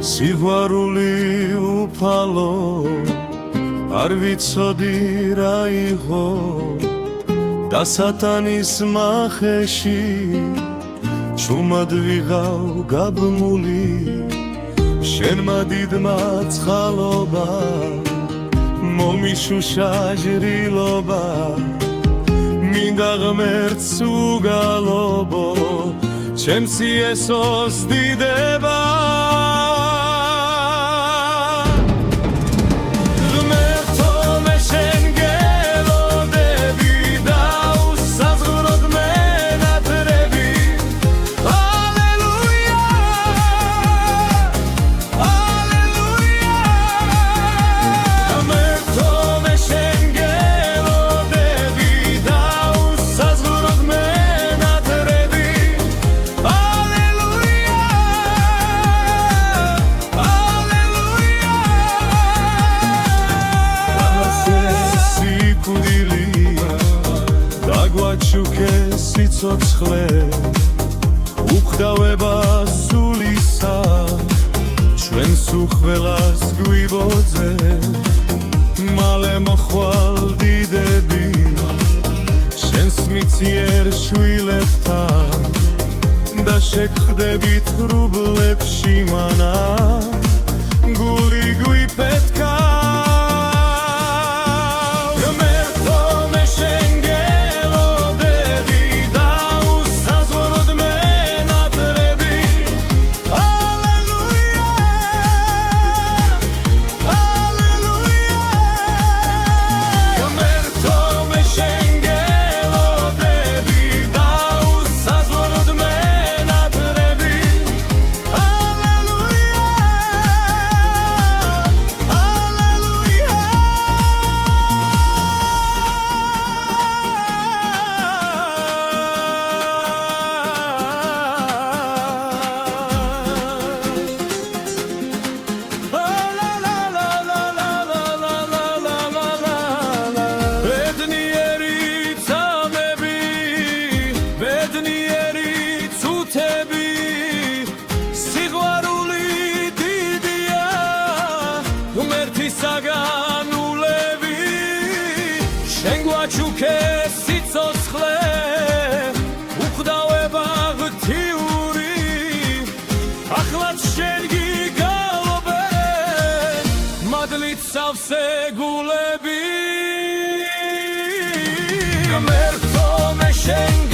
სიყვარული უფალო არ ვიცოდი რა იყო და სატანის მახეში ჩუმად ვიღავ გაბმული შენმა დიდმა ცხალობა მომიშუშა ჟრილობა მინდა ღმერთს უგალობო ჩემს იესოს დიდება სიცოცხლე უხდავება სულისა ჩვენს უხველას გვიბოძე მალე მოხვალ დიდები შენს მიწიერ შვილებთან და შეგხვდებით ღრუბლებში მანა გული გვიფეთქა საგანულები შენ გვაჩუქე სიცოცხლე უხდავება ღთიური ახლაც შენ გიგალობე მადლით სავსე გულები ღმერთო მე შენ